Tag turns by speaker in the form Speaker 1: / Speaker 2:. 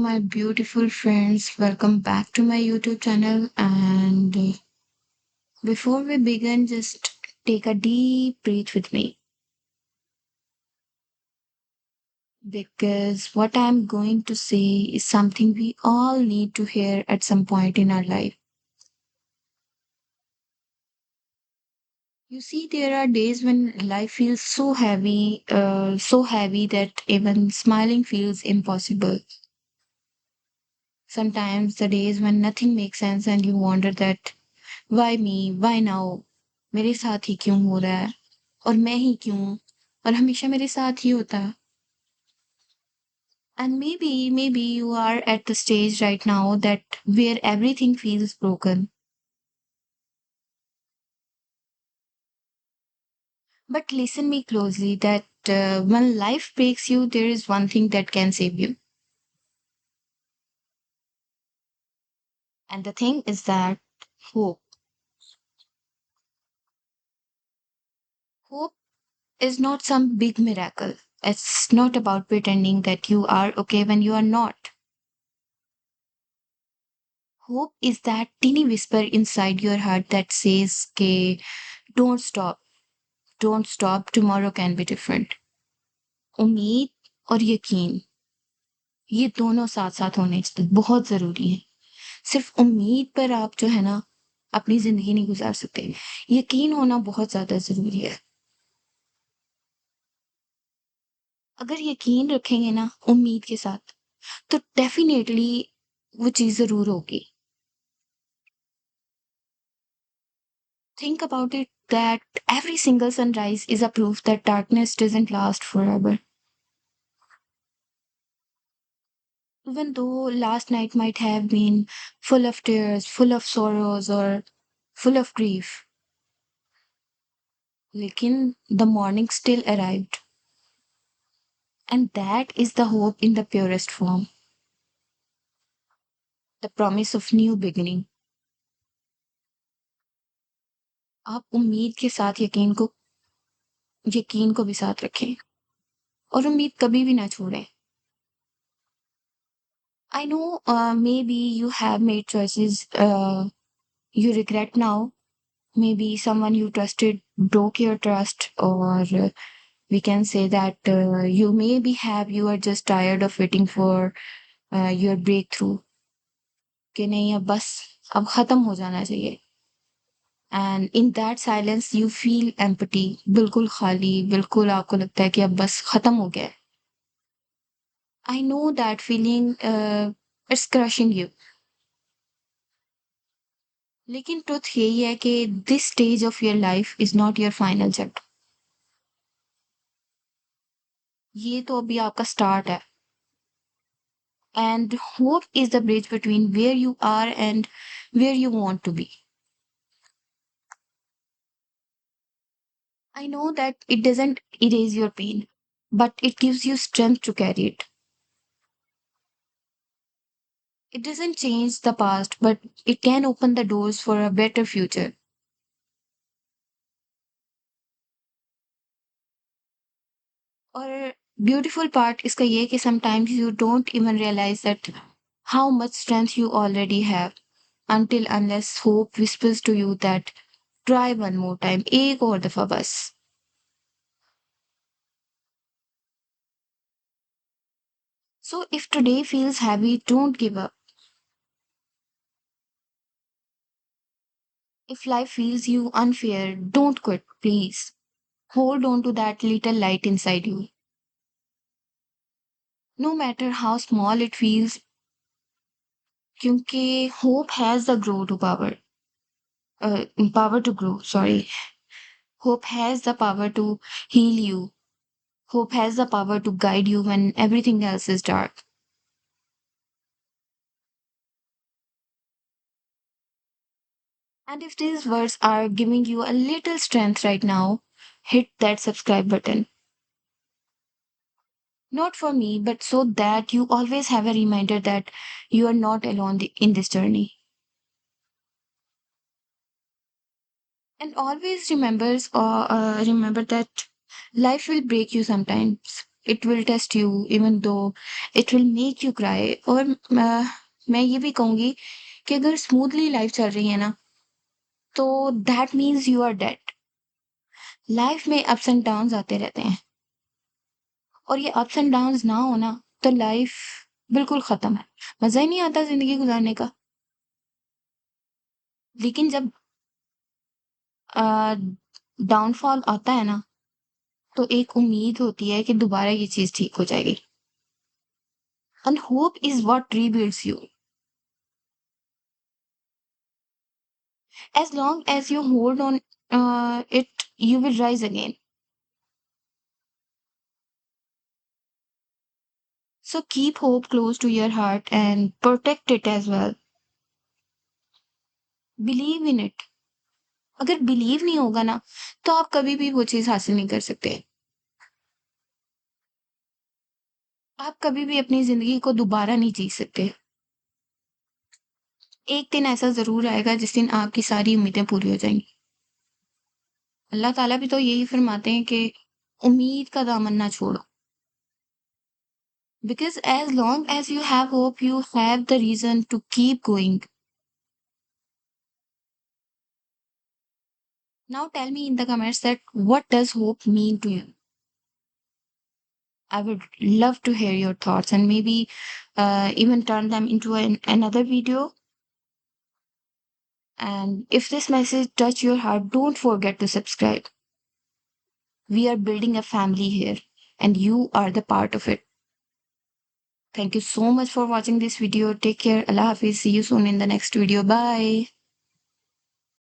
Speaker 1: my beautiful friends. Welcome back to my YouTube channel. And before we begin, just take a deep breath with me because what I'm going to say is something we all need to hear at some point in our life. You see, there are days when life feels so heavy that even smiling feels impossible. Sometimes the days when nothing makes sense and you wonder that why me? Why now? मेरे साथ ही क्यों हो रहा है? और मैं ही क्यों? और हमेशा मेरे साथ ही होता है. And maybe you are at the stage right now that where everything feels broken. But listen me closely that when life breaks you, there is one thing that can save you. And the thing is that hope. Hope is not some big miracle. It's not about pretending that you are okay when you are not. Hope is that teeny whisper inside your heart that says, "Okay, don't stop, don't stop, tomorrow can be different." उम्मीद और यकीन ये दोनों साथ साथ होने बहुत ज़रूरी है। सिर्फ उम्मीद पर आप जो है ना अपनी ज़िंदगी नहीं गुज़ार सकते। यकीन होना बहुत ज़्यादा ज़रूरी है। अगर यकीन रखेंगे ना उम्मीद के साथ, तो डेफ़िनेटली वो चीज़ ज़रूर होगी। Think about it that every single sunrise is a proof that darkness doesn't last forever. Even though last night might have been full of tears, full of sorrows, or full of grief, lekin the morning still arrived. And that is the hope in the purest form, the promise of new beginning. आप उम्मीद के साथ यकीन को भी साथ रखें और उम्मीद कभी भी ना छोड़ें. I know maybe you have made choices you regret now. Maybe someone you trusted broke your trust, or we can say that you maybe have you are just tired of waiting for your breakthrough कि नहीं अब बस अब खत्म हो जाना चाहिए. And in that silence you feel empty, बिल्कुल खाली, बिल्कुल आपको लगता है कि अब बस खत्म हो गया है. I know that feeling, it's crushing you. लेकिन ट्रुथ यही है कि this stage of your life is not your final chapter. ये तो अभी आपका स्टार्ट है. And hope is the bridge between where you are and where you want to be. I know that it doesn't erase your pain, but it gives you strength to carry it. It doesn't change the past, but it can open the doors for a better future. और beautiful part इसका ये है कि sometimes you don't even realize that how much strength you already have until unless hope whispers to you that try one more time, एक और दफा बस. So if today feels heavy, don't give up. If life feels you unfair, don't quit, please. Hold on to that little light inside you. No matter how small it feels, क्योंकि hope has the grow to power, power to grow, sorry. Hope has the power to heal you. Hope has the power to guide you when everything else is dark. And if these words are giving you a little strength right now, hit that subscribe button. Not for me, but so that you always have a reminder that you are not alone in this journey. And always remember that life will break you sometimes. It will test you even though it will make you cry. और मैं ये भी कहूंगी कि अगर smoothly life चल रही है ना, तो that means you are dead. Life में अप्स एंड डाउन्स आते रहते हैं, और ये अप्स एंड डाउन्स ना हो ना, तो लाइफ बिल्कुल खत्म है। मजा ही नहीं आता जिंदगी गुजारने का। लेकिन जब डाउनफॉल आता है ना, तो एक उम्मीद होती है कि दोबारा ये चीज ठीक हो जाएगी। And hope is what rebuilds you. As long as you hold on it, you will rise again. So keep hope close to your heart and protect it as well. Believe in it. अगर believe नहीं होगा ना, तो आप कभी भी वो चीज हासिल नहीं कर सकते। आप कभी भी अपनी जिंदगी को दोबारा नहीं जी सकते। एक दिन ऐसा जरूर आएगा जिस दिन आपकी सारी उम्मीदें पूरी हो जाएंगी। अल्लाह ताला भी तो यही फरमाते हैं कि उम्मीद का दामन ना छोड़ो। Because as long as you have hope, you have the reason to keep going. Now tell me in the comments that what does hope mean to you? I would love to hear your thoughts and maybe even turn them into another video. And if this message touched your heart, don't forget to subscribe. We are building a family here, and you are the part of it. Thank you so much for watching this video. Take care. Allah Hafiz. See you soon in the next video. Bye.